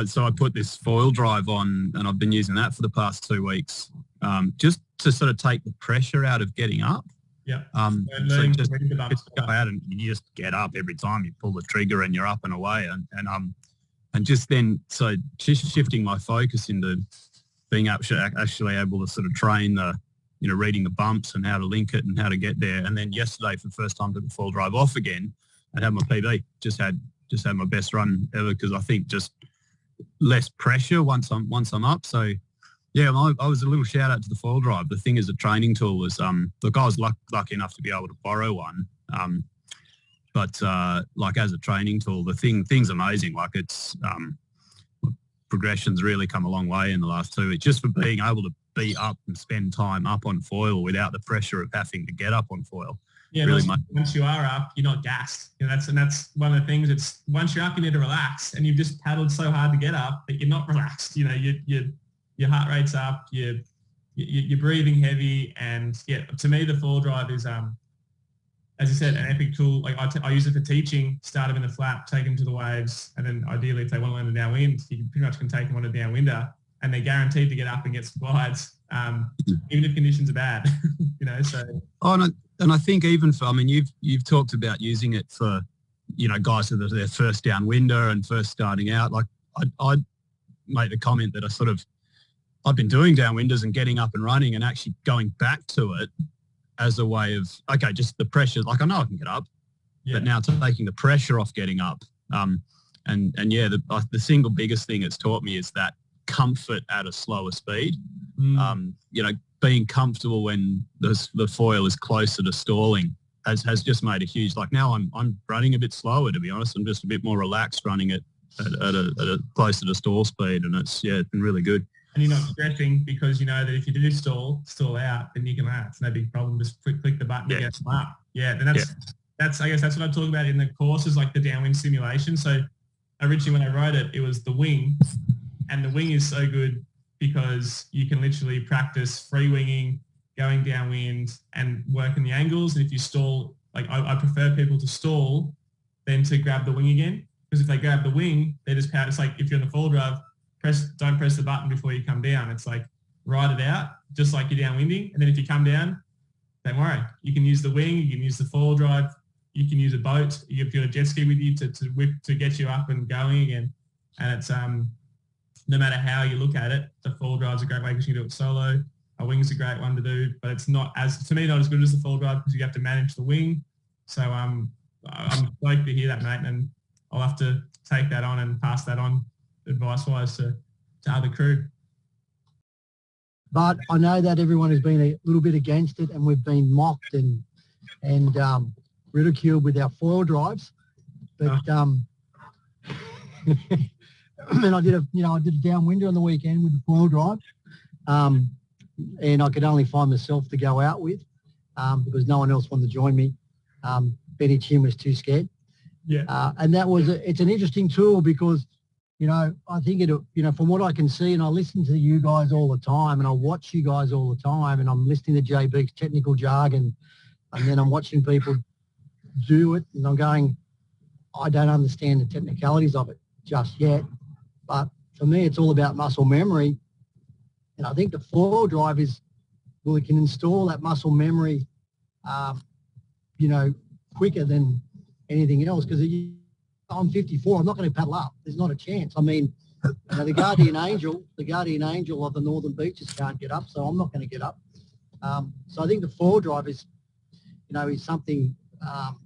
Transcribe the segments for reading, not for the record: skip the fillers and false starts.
So I put this foil drive on, and I've been using that for the past 2 weeks, just to sort of take the pressure out of getting up. Yeah. So just go out and you just get up every time you pull the trigger and you're up and away, and just then so just shifting my focus into being actually able to sort of train the, reading the bumps and how to link it and how to get there. And then yesterday, for the first time, took the foil drive off again and had my PB. Just had my best run ever, because I think just less pressure once I'm up. So yeah, I was a little shout out to the foil drive. The thing is, a training tool was look, I was lucky enough to be able to borrow one, but like as a training tool, the thing's amazing. Like it's progression's really come a long way in the last 2 weeks, just for being able to be up and spend time up on foil without the pressure of having to get up on foil. Yeah, really once you are up, you're not gassed. That's one of the things. It's once you're up, you need to relax, and you've just paddled so hard to get up that you're not relaxed. Your heart rate's up. You're breathing heavy, and yeah, to me the foil drive is as you said, an epic tool. Like I use it for teaching. Start them in the flap, take them to the waves, and then ideally if they want to learn the downwind, you pretty much can take them on a downwinder, and they're guaranteed to get up and get some glides, even if conditions are bad. So. Oh, and I think even for, you've talked about using it for, guys that are their first downwinder and first starting out. Like I'd make the comment that I've been doing downwinders and getting up and running and actually going back to it as a way of, okay, just the pressure. Like I know I can get up, but now taking the pressure off getting up. And yeah, the single biggest thing it's taught me is that comfort at a slower speed. Being comfortable when the foil is closer to stalling has just made a huge, like now I'm running a bit slower, to be honest. I'm just a bit more relaxed running it at a closer to stall speed, and it's been really good. And you're not stressing, because you know that if you do stall out, then you can it's no big problem. Just click the button to get them up. Yeah, then that's I guess that's what I talk about in the courses, like the downwind simulation. So originally when I wrote it, it was the wing, and the wing is so good because you can literally practice free winging, going downwind, and working the angles. And if you stall, like I prefer people to stall than to grab the wing again, because if they grab the wing, they just power. It's like if you're in the foil drive, don't press the button before you come down. It's like ride it out, just like you're downwinding. And then if you come down, don't worry. You can use the wing, you can use the foil drive, you can use a boat. You've got a jet ski with you to whip to get you up and going again. And it's no matter how you look at it, the foil drive's a great way because you can do it solo. A wing's a great one to do, but it's not as good as the foil drive because you have to manage the wing. So I'm stoked to hear that, mate, and I'll have to take that on and pass that on advice-wise to other crew. But I know that everyone has been a little bit against it, and we've been mocked and ridiculed with our foil drives. But and I did a downwinder on the weekend with the foil drive, and I could only find myself to go out with because no one else wanted to join me. Benny Chin was too scared. Yeah. And it's an interesting tool because, I think from what I can see, and I listen to you guys all the time, and I watch you guys all the time, and I'm listening to JB's technical jargon, and then I'm watching people do it, and I'm going, I don't understand the technicalities of it just yet. But for me, it's all about muscle memory. And I think the foil drive it can install that muscle memory, quicker than anything else, because I'm 54. I'm not going to paddle up. There's not a chance. The guardian angel of the northern beaches can't get up, so I'm not going to get up. So I think the foil drive is something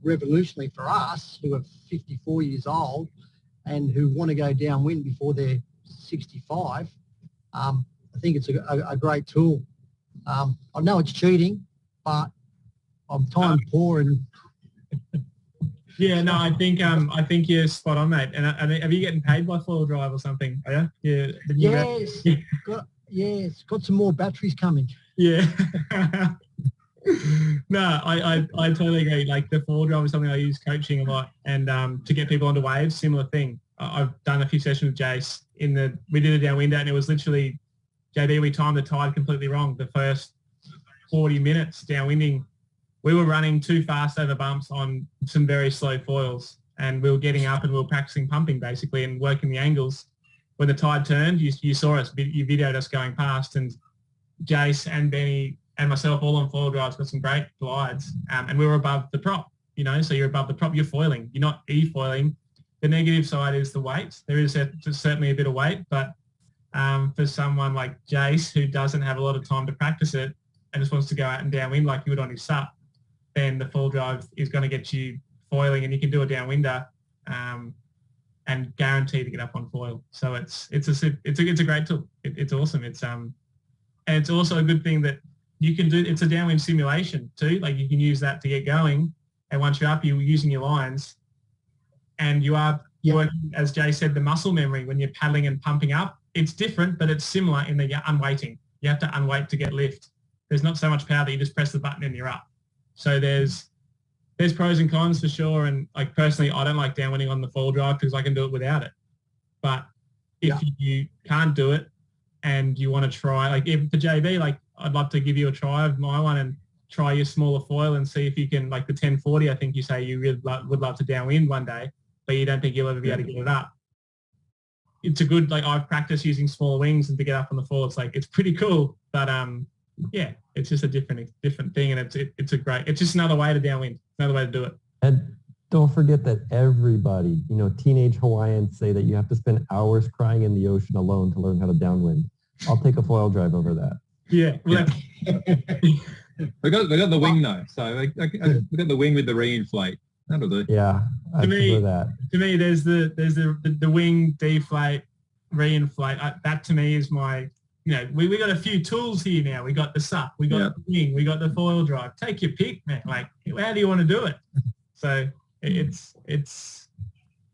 revolutionary for us who are 54 years old and who want to go downwind before they're 65. I think it's a great tool. I know it's cheating, but I'm time poor and. Yeah, no, I think you're spot on, mate. And are you getting paid by foil drive or something? Are you? Yeah. Yes. Got some more batteries coming. Yeah. No, I totally agree. Like the foil drive is something I use coaching a lot, and to get people onto waves, similar thing. I've done a few sessions with Jace we did a downwinder, and it was literally, JB, we timed the tide completely wrong. The first 40 minutes downwinding, we were running too fast over bumps on some very slow foils, and we were getting up and we were practicing pumping basically and working the angles. When the tide turned, you saw us, you videoed us going past, and Jace and Benny and myself all on foil drives got some great glides, and we were above the prop, you know, so you're above the prop, you're foiling, you're not e-foiling. The negative side is the weight. There is certainly a bit of weight, but for someone like Jace who doesn't have a lot of time to practice it and just wants to go out and downwind like you would on his sup, then the foil drive is going to get you foiling, and you can do a downwinder and guarantee to get up on foil. So it's a great tool. It's awesome. And it's also a good thing that you can do. It's a downwind simulation too. Like you can use that to get going, and once you're up, you're using your lines, and you are working, as Jay said, the muscle memory when you're paddling and pumping up. It's different, but it's similar in that you're unweighting. You have to unweight to get lift. There's not so much power that you just press the button and you're up. So there's pros and cons for sure. And like personally, I don't like downwinding on the foil drive because I can do it without it. But if you can't do it and you want to try, like if for JB, like I'd love to give you a try of my one and try your smaller foil and see if you can, like the 1040, I think you say you really would love to downwind one day, but you don't think you'll ever be able to get it up. It's a good, like I've practiced using smaller wings and to get up on the foil. It's like, it's pretty cool, but yeah, it's just a different thing. And it's just another way to downwind, another way to do it. And don't forget that everybody, you know, teenage Hawaiians say that you have to spend hours crying in the ocean alone to learn how to downwind. I'll take a foil drive over that. Yeah. Well, we got the wing though. So we got the wing with the reinflate. That'll do. Yeah, I prefer that. To me, there's the wing, deflate, reinflate. That to me is my, you know, we got a few tools here now. We got the sup, we got the wing, we got the foil drive. Take your pick, man. Like, how do you want to do it? So it's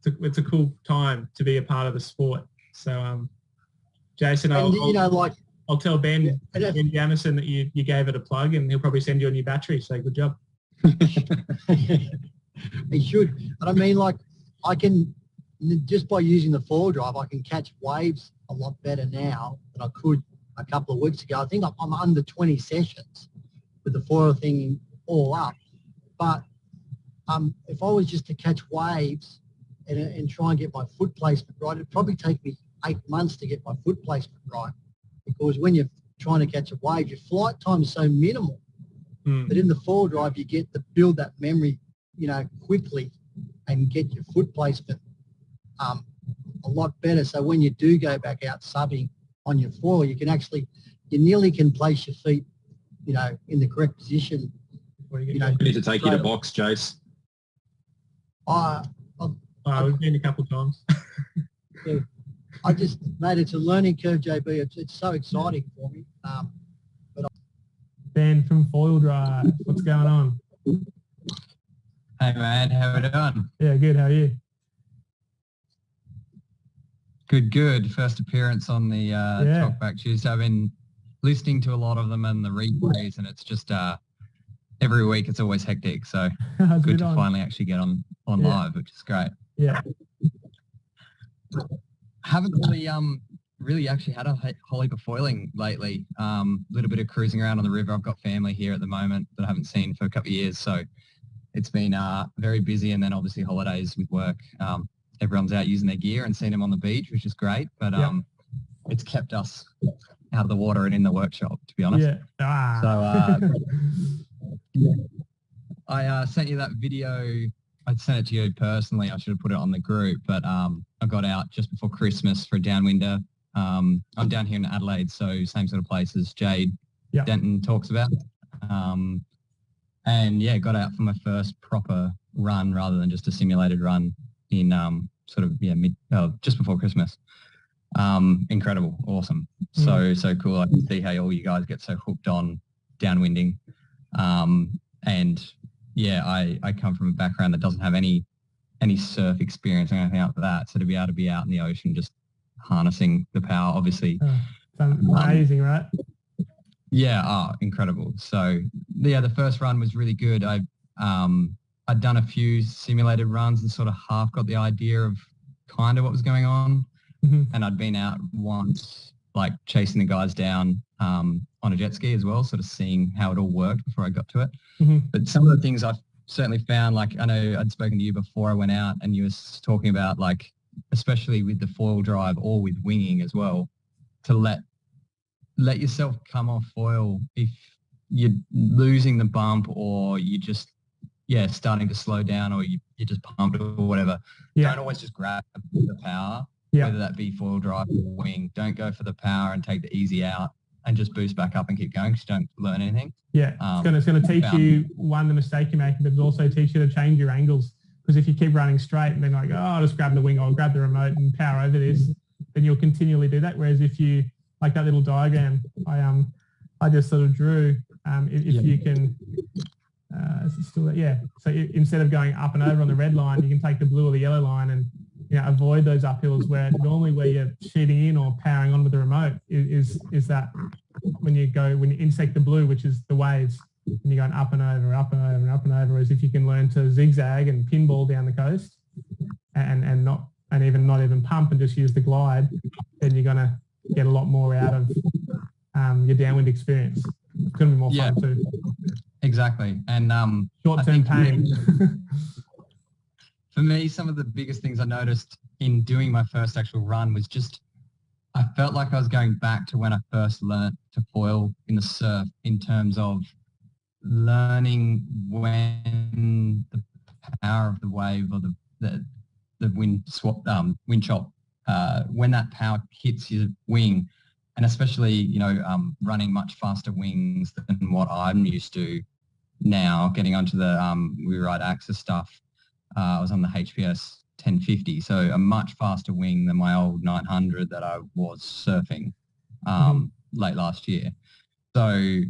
a cool time to be a part of the sport. So Jason, I'll tell Ben Jamison that you gave it a plug, and he'll probably send you a new battery. So good job. He should. But I mean, like, I can, just by using the foil drive, I can catch waves a lot better now than I could a couple of weeks ago. I think I'm under 20 sessions with the foil thing all up. But if I was just to catch waves and try and get my foot placement right, it'd probably take me 8 months to get my foot placement right. Because when you're trying to catch a wave, your flight time is so minimal. But in the foil drive, you get to build that memory, you know, quickly and get your foot placement a lot better. So when you do go back out subbing on your foil, you nearly can place your feet, you know, in the correct position. We need to take you to box, Jace. We've been a couple of times. Yeah, mate, it's a learning curve, JB. It's so exciting for me. Ben from Foil Drive, what's going on? Hey man, how we doing? Yeah, good. How are you? Good. First appearance on the Talkback Tuesday. I've been listening to a lot of them and the replays, and it's just every week it's always hectic. So good to finally actually get on live, which is great. Yeah. Haven't really actually had a whole heap of foiling lately. Little bit of cruising around on the river. I've got family here at the moment that I haven't seen for a couple of years, so it's been very busy, and then obviously holidays with work. Everyone's out using their gear and seeing them on the beach, which is great, but it's kept us out of the water and in the workshop, to be honest. Yeah. So I sent you that video. I sent it to you personally. I should have put it on the group, but I got out just before Christmas for a downwinder. I'm down here in Adelaide, so same sort of place as Jade Denton talks about. And yeah, got out for my first proper run rather than just a simulated run in just before Christmas. Incredible, awesome, so cool. I can see how all you guys get so hooked on downwinding. And yeah, I come from a background that doesn't have any surf experience or anything like that. So to be able to be out in the ocean, just harnessing the power, obviously. Amazing, right? Yeah, incredible. So yeah, the first run was really good. I'd done a few simulated runs and sort of half got the idea of kind of what was going on. And I'd been out once, like chasing the guys down on a jet ski as well, sort of seeing how it all worked before I got to it. But some of the things I certainly found, like, I know I'd spoken to you before I went out, and you were talking about, like, especially with the foil drive or with winging as well, to let yourself come off foil if you're losing the bump, or you just starting to slow down, or you just pumped or whatever. Don't always just grab the power, whether that be foil drive or wing. Don't go for the power and take the easy out and just boost back up and keep going, because you don't learn anything. It's going to teach you, one, the mistake you're making, but it's also teach you to change your angles. Because if you keep running straight and then like, I'll just grab the wing or grab the remote and power over this, then you'll continually do that. Whereas if you, like that little diagram I just sort of drew, if you can, so instead of going up and over on the red line, you can take the blue or the yellow line and avoid those uphills where normally where you're cheating in or powering on with the remote is that when you intersect the blue, which is the waves, and you're going up and over, up and over, and up and over. Whereas if you can learn to zigzag and pinball down the coast and not even pump and just use the glide, then you're going to get a lot more out of your downwind experience. It's going to be more fun too. Exactly. And short-term pain. For me, some of the biggest things I noticed in doing my first actual run was just, I felt like I was going back to when I first learnt to foil in the surf, in terms of learning when the power of the wave or the wind chop, when that power hits your wing, and especially, running much faster wings than what I'm used to now, getting onto the we ride Axis stuff. I was on the HPS 1050, so a much faster wing than my old 900 that I was surfing late last year. So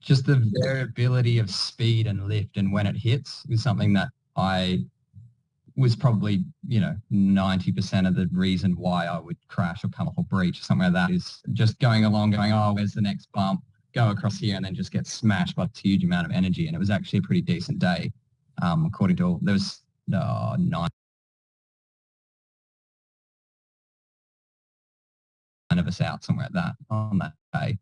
just the variability of speed and lift and when it hits is something that I was probably, 90% of the reason why I would crash or come off a breach or something like that, is just going along, going, oh, where's the next bump? Go across here and then just get smashed by a huge amount of energy. And it was actually a pretty decent day. According to there was 9 of us out, somewhere like that on that day.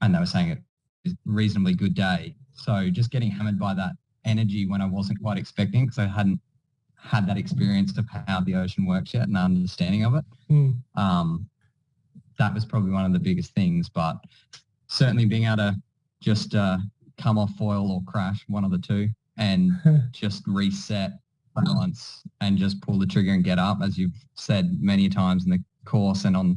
And they were saying it was a reasonably good day. So just getting hammered by that energy when I wasn't quite expecting, because I hadn't had that experience of how the ocean works yet and understanding of it. That was probably one of the biggest things, but certainly being able to just come off foil or crash, one of the two, and just reset balance and just pull the trigger and get up. As you've said many times in the course and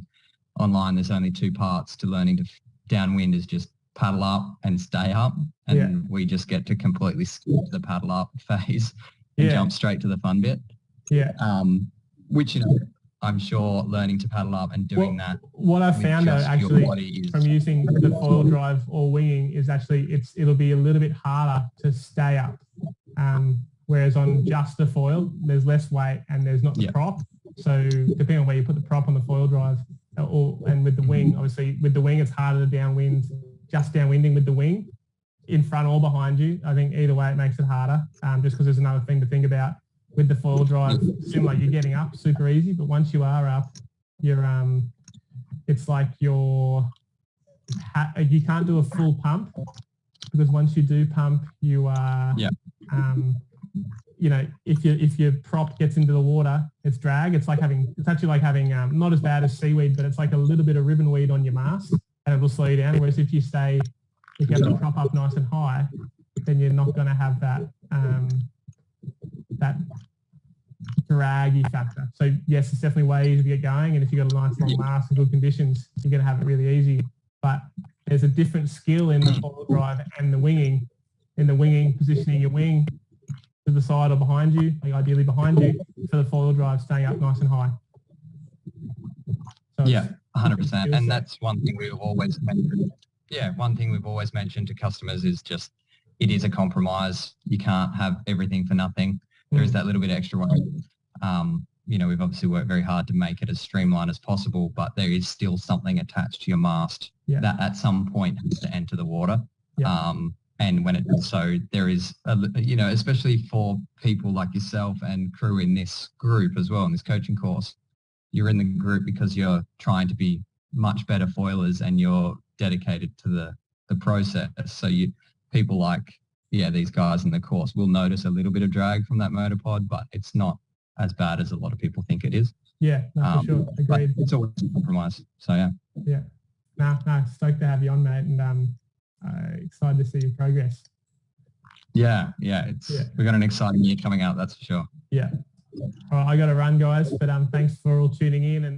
online, there's only 2 parts to learning to downwind, is just paddle up and stay up, and we just get to completely skip the paddle up phase and jump straight to the fun bit. Which, I'm sure learning to paddle up and doing that. What I've found though, actually, from using the foil drive or winging, is actually it'll be a little bit harder to stay up. Whereas on just the foil, there's less weight and there's not the prop. So depending on where you put the prop on the foil drive, and with the wing, obviously with the wing, it's harder to downwind, just downwinding with the wing in front or behind you. I think either way it makes it harder, just because there's another thing to think about. With the foil drive, similar, you're getting up super easy, but once you are up, you're it's like you can't do a full pump, because once you do pump, you are if your prop gets into the water, it's drag. It's actually like having not as bad as seaweed, but it's like a little bit of ribbon weed on your mast, and it will slow you down. Whereas if you have the prop up nice and high, then you're not going to have that that draggy factor. So yes, it's definitely way easier to get going, and if you've got a nice long mast and good conditions, you're going to have it really easy. But there's a different skill in the foil drive and the winging. In the winging, positioning your wing to the side or behind you, like ideally behind you, for the foil drive, staying up nice and high. So 100%. And that's one thing we've always mentioned. One thing we've always mentioned to customers is just, it is a compromise. You can't have everything for nothing. There is that little bit extra work. We've obviously worked very hard to make it as streamlined as possible, but there is still something attached to your mast that at some point has to enter the water. And when it does so, there is, especially for people like yourself and crew in this group as well, in this coaching course, you're in the group because you're trying to be much better foilers and you're dedicated to the process. So people like these guys in the course will notice a little bit of drag from that motor pod, but it's not as bad as a lot of people think it is. Yeah, no, for sure. Agreed. It's always a compromise. So yeah. Yeah. No, stoked to have you on, mate, and excited to see your progress. Yeah, we've got an exciting year coming out, that's for sure. Yeah. All right, I got to run, guys, but thanks for all tuning in and